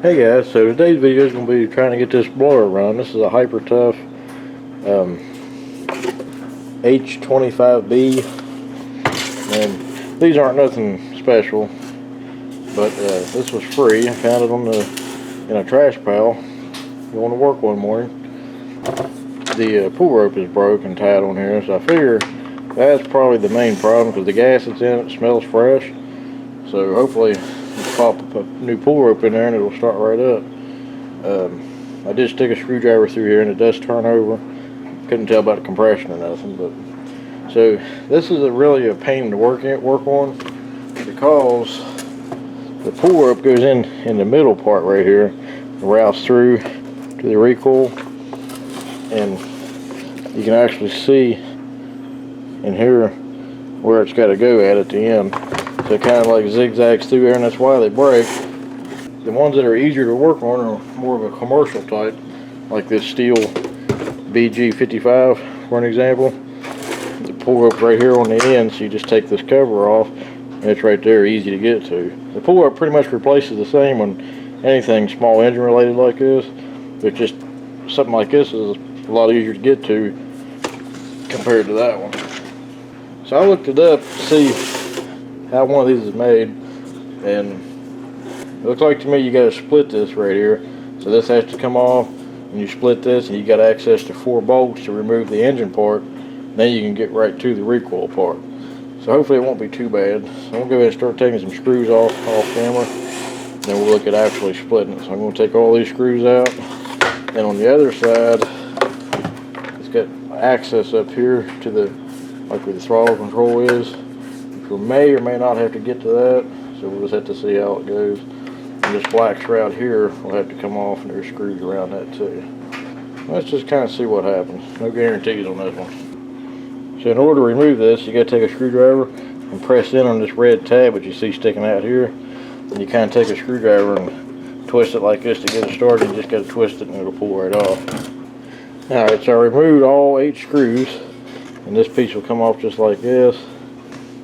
Hey guys, so today's video is going to be trying to get this blower run. This is a hyper tough H25B, and these aren't nothing special, but this was free. I found it in a trash pile. Going to work one morning. The pull rope is broke and tied on here, so I figure that's probably the main problem because the gas that's in it smells fresh. So hopefully pop a new pull rope in there and it'll start right up. I did stick a screwdriver through here and it does turn over. Couldn't tell about the compression or nothing, but so this is really a pain to work on because the pull rope goes in the middle part right here and routes through to the recoil, and you can actually see in here where it's got to go at the end. So it kind of like zigzags through there, and that's why they break. The ones that are easier to work on are more of a commercial type, like this steel BG55 for an example. The pull rope right here on the end, so you just take this cover off and it's right there, easy to get to. The pull rope pretty much replaces the same on anything small engine related like this, but just something like this is a lot easier to get to compared to that one. So I looked it up to see how one of these is made, and it looks like to me you got to split this right here. So this has to come off, and you split this, and you got access to 4 bolts to remove the engine part. Then you can get right to the recoil part. So hopefully it won't be too bad. So I'm gonna go ahead and start taking some screws off camera. Then we'll look at actually splitting it. So I'm gonna take all these screws out, and on the other side, it's got access up here to the like where the throttle control is. We may or may not have to get to that, so we'll just have to see how it goes. And this black shroud here will have to come off, and there's screws around that too. Let's just kind of see what happens. No guarantees on this one. So in order to remove this, you got to take a screwdriver and press in on this red tab that you see sticking out here. And you kind of take a screwdriver and twist it like this to get it started. You just got to twist it and it'll pull right off. Alright, so I removed all 8 screws, and this piece will come off just like this.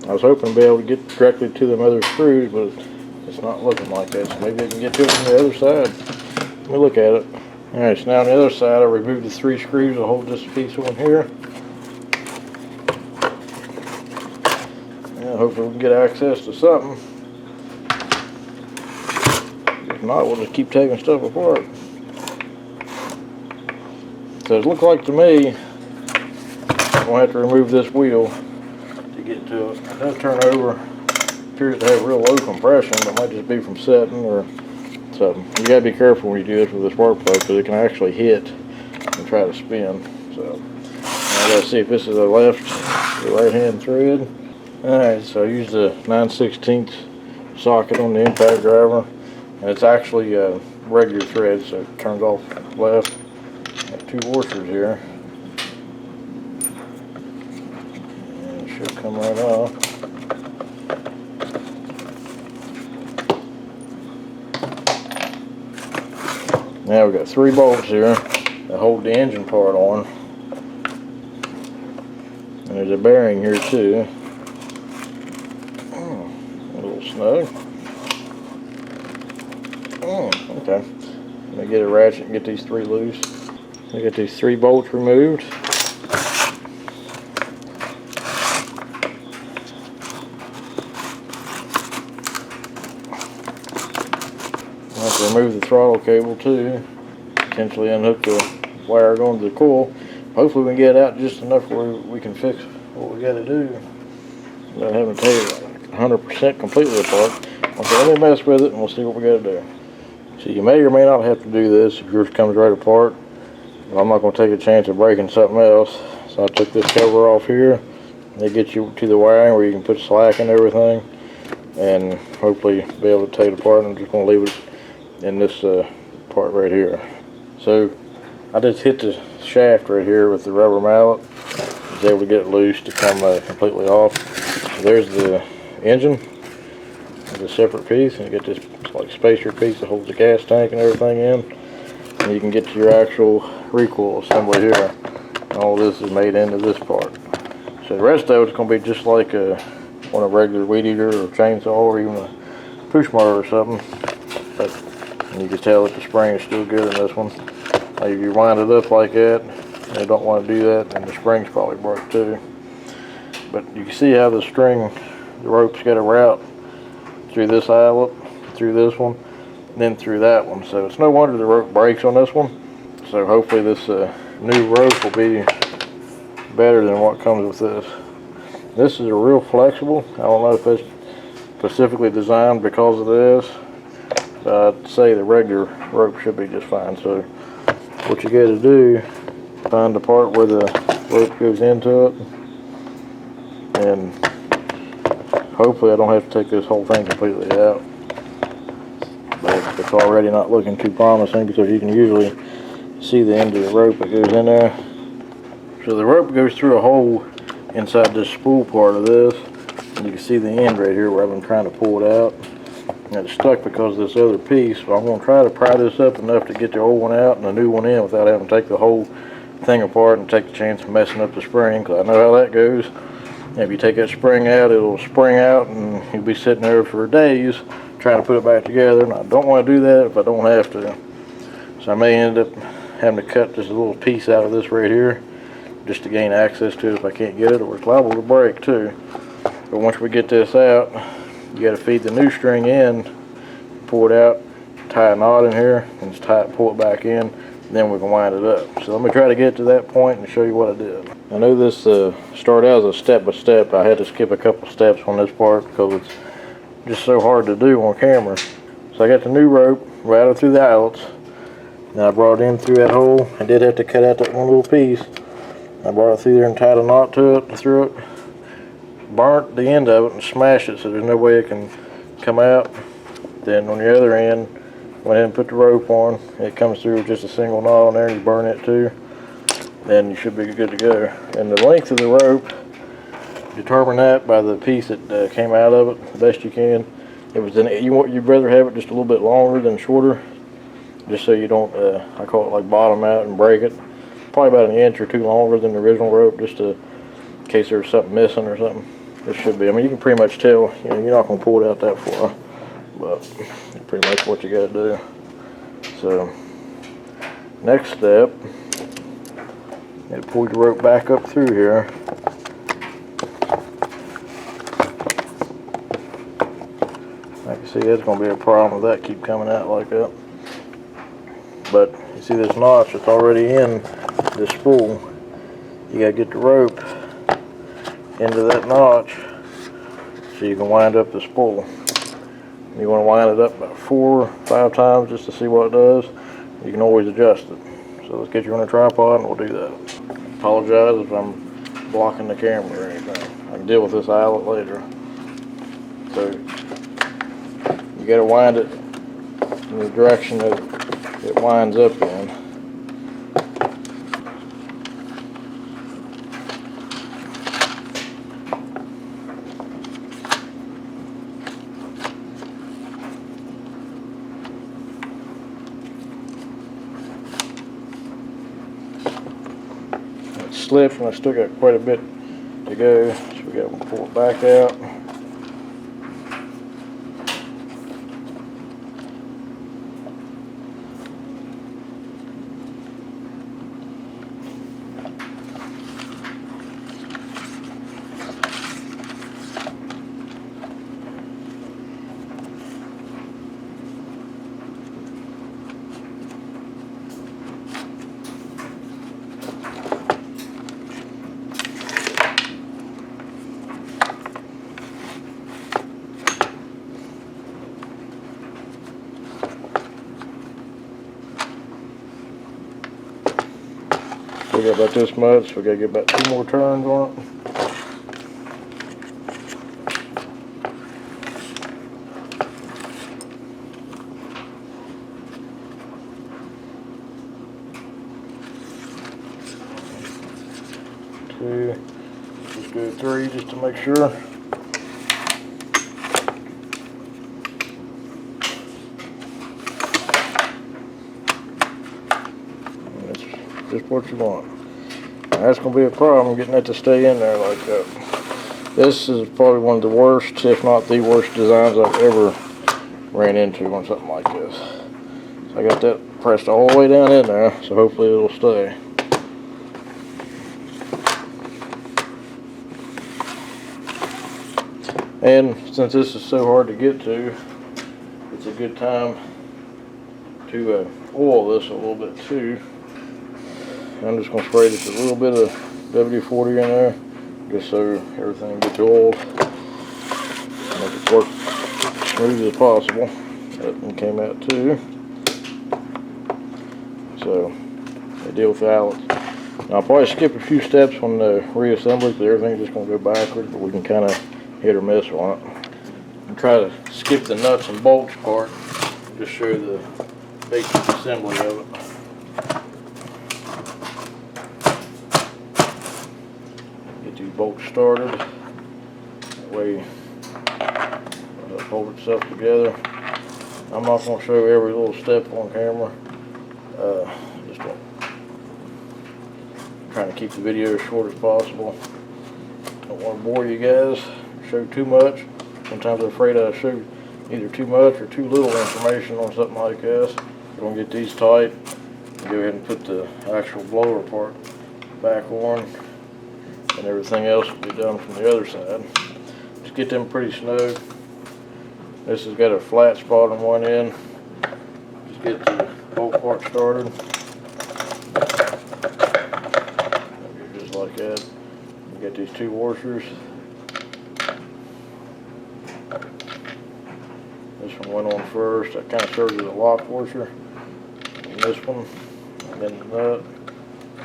I was hoping to be able to get directly to them other screws, but it's not looking like that. So maybe I can get to it from the other side. Let me look at it. Alright, so now on the other side I removed the 3 screws to hold this piece on here. And hopefully we can get access to something. If not, we'll just keep taking stuff apart. So it looks like to me I'm going to have to remove this wheel to get to it. It does turn over. Appears to have real low compression, but it might just be from setting or something. You got to be careful when you do this with this spark plug because it can actually hit and try to spin. So I got to see if this is a left or right hand thread. Alright, so I used the 9/16 socket on the impact driver, and it's actually a regular thread, so it turns off left. Got 2 washers here, and it should come right off. Now we've got 3 bolts here that hold the engine part on, and there's a bearing here too. A little snug. Okay. Let me get a ratchet and get these 3 loose. I got these 3 bolts removed. I have to remove the throttle cable too. Potentially unhook the wire going to the coil. Hopefully we can get it out just enough where we can fix what we got to do without having to take it 100% completely apart. Okay, let me mess with it and we'll see what we got to do. So you may or may not have to do this if yours comes right apart. I'm not going to take a chance of breaking something else. So I took this cover off here. They get you to the wiring where you can put slack and everything, and hopefully be able to take it apart. I'm just going to leave it in this part right here. So I just hit the shaft right here with the rubber mallet. I was able to get it loose to come completely off. So there's the engine. It's a separate piece, and you get this like spacer piece that holds the gas tank and everything in. And you can get to your actual recoil assembly here. And all this is made into this part. So the rest of it's going to be just like on a regular weed eater or chainsaw or even a push mower or something. But And you can tell that the spring is still good in this one. Like if you wind it up like that, you don't want to do that, and the spring's probably broke too. But you can see how the rope's got a route through this eyelet, through this one, and then through that one. So it's no wonder the rope breaks on this one. So hopefully this new rope will be better than what comes with this. This is a real flexible. I don't know if it's specifically designed because of this, but I'd say the regular rope should be just fine. So what you got to do, find the part where the rope goes into it, and hopefully I don't have to take this whole thing completely out. But it's already not looking too promising because you can usually see the end of the rope that goes in there. So the rope goes through a hole inside this spool part of this, and you can see the end right here where I've been trying to pull it out. And it's stuck because of this other piece, so I'm going to try to pry this up enough to get the old one out and the new one in without having to take the whole thing apart and take the chance of messing up the spring, because I know how that goes. And if you take that spring out, it'll spring out and you'll be sitting there for days trying to put it back together, and I don't want to do that if I don't have to. So I may end up having to cut just a little piece out of this right here just to gain access to it if I can't get it, or it's liable to break too. But once we get this out, you got to feed the new string in, pull it out, tie a knot in here, and just pull it back in, and then we can wind it up. So let me try to get to that point and show you what I did. I know this started out as a step-by-step. I had to skip a couple steps on this part because it's just so hard to do on camera. So I got the new rope, routed through the eyelets, then I brought it in through that hole. I did have to cut out that one little piece. I brought it through there and tied a knot to it, through it, burnt the end of it and smashed it so there's no way it can come out. Then on the other end, went ahead and put the rope on. It comes through with just a single knot on there, and you burn it too. Then you should be good to go. And the length of the rope, determine that by the piece that came out of it the best you can. You'd rather have it just a little bit longer than shorter, just so you don't, I call it like bottom out and break it. Probably about an inch or two longer than the original rope, just in case there's something missing or something. It should be. I mean, you can pretty much tell, you're not going to pull it out that far, but it's pretty much what you got to do. So, next step, you pull your rope back up through here. I can see that's going to be a problem with that keep coming out like that. But you see this notch that's already in this spool. You got to get the rope into that notch so you can wind up the spool. You want to wind it up about 4 or 5 times just to see what it does. You can always adjust it. So let's get you on a tripod and we'll do that. Apologize if I'm blocking the camera or anything. I can deal with this eyelet later. So you got to wind it in the direction that it winds up in. It slipped and I still got quite a bit to go, so we got to pull it back out. We got about this much, so we got to get about 2 more turns on it. Just do 3 just to make sure. Just what you want. Now, that's going to be a problem getting that to stay in there like that. This is probably one of the worst, if not the worst designs I've ever ran into on something like this. So I got that pressed all the way down in there, so hopefully it'll stay. And since this is so hard to get to, it's a good time to oil this a little bit too. I'm just going to spray just a little bit of WD-40 in there, just so everything gets oiled. Make it work as smooth as possible. That one came out too. So, I deal with the outlets. Now I'll probably skip a few steps on the reassembly because everything's just going to go backwards, but we can kind of hit or miss on it. And try to skip the nuts and bolts part and just show the basic assembly of it. Get these bolts started. That way it'll hold itself together. I'm not going to show every little step on camera. Just trying to keep the video as short as possible. Don't want to bore you guys, show too much. Sometimes I'm afraid I show either too much or too little information on something like this. We're going to get these tight and go ahead and put the actual blower part back on, and everything else will be done from the other side. Just get them pretty snug. This has got a flat spot on one end. Just get the bolt part started. Just like that. We got these two washers. This one went on first. That kind of serves as a lock washer. And this one, and then the nut.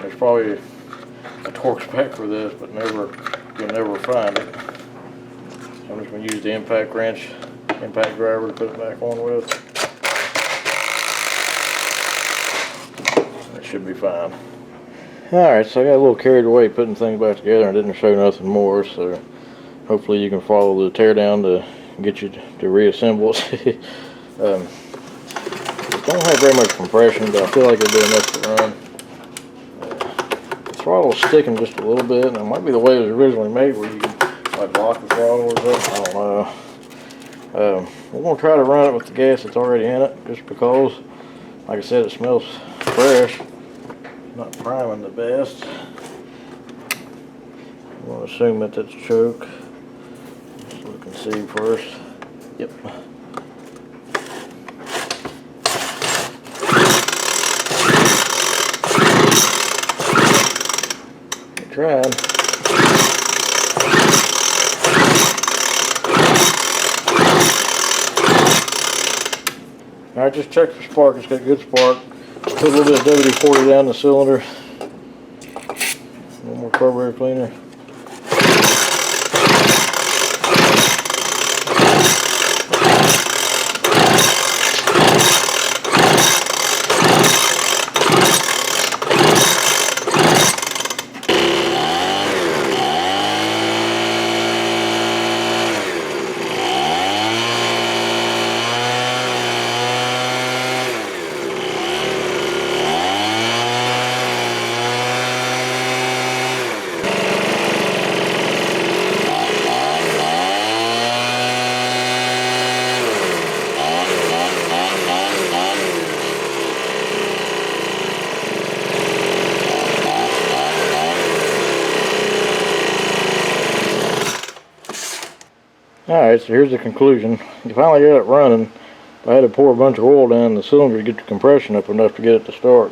There's probably a torque spec for this, but you'll never find it. So I'm just going to use the impact wrench, impact driver to put it back on with. It should be fine. Alright, so I got a little carried away putting things back together and didn't show nothing more, so hopefully you can follow the teardown to get you to reassemble it. It don't have very much compression, but I feel like it'll be enough to run. The throttle's sticking just a little bit, and it might be the way it was originally made where you can like lock the throttle or something. I don't know. We're going to try to run it with the gas that's already in it, just because, like I said, it smells fresh. Not priming the best. I'm going to assume that that's a choke. Just look and see first. Yep. I tried. Alright, just check the spark. It's got a good spark. Put a little bit of WD-40 down the cylinder. A little more carburetor cleaner. Alright, so here's the conclusion. You finally got it running. I had to pour a bunch of oil down the cylinder to get the compression up enough to get it to start.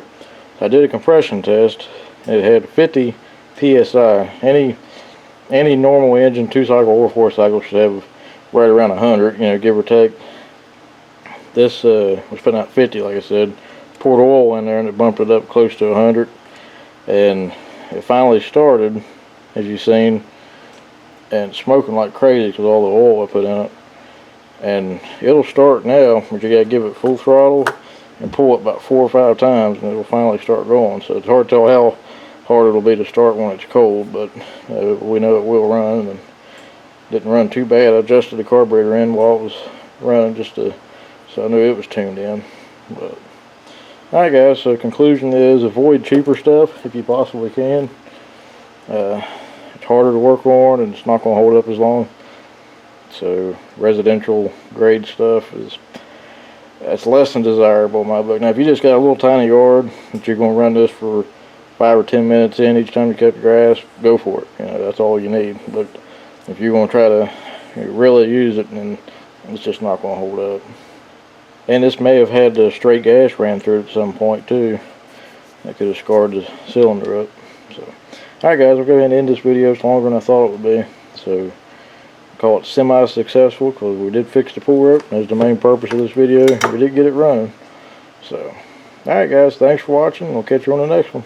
So I did a compression test. It had 50 psi. Any normal engine, 2-cycle or 4-cycle, should have right around 100, give or take. This was putting out 50, like I said. Poured oil in there and it bumped it up close to 100. And it finally started, as you've seen, and smoking like crazy because all the oil I put in it. And it'll start now, but you gotta give it full throttle and pull it about 4 or 5 times and it'll finally start going. So it's hard to tell how hard it'll be to start when it's cold, but we know it will run, and didn't run too bad. I adjusted the carburetor in while it was running so I knew it was tuned in. But alright guys, so conclusion is avoid cheaper stuff if you possibly can. It's harder to work on and it's not going to hold up as long. So residential grade stuff is that's less than desirable in my book. Now, if you just got a little tiny yard that you're going to run this for 5 or 10 minutes in each time you cut the grass, go for it. You know, that's all you need. But if you're going to try to really use it, then it's just not going to hold up. And this may have had the straight gas ran through it at some point too. That could have scarred the cylinder up. So, alright guys, we'll go ahead and end this video. It's longer than I thought it would be. So, call it semi-successful because we did fix the pull rope. That's the main purpose of this video. We did get it running. So, alright guys, thanks for watching. We'll catch you on the next one.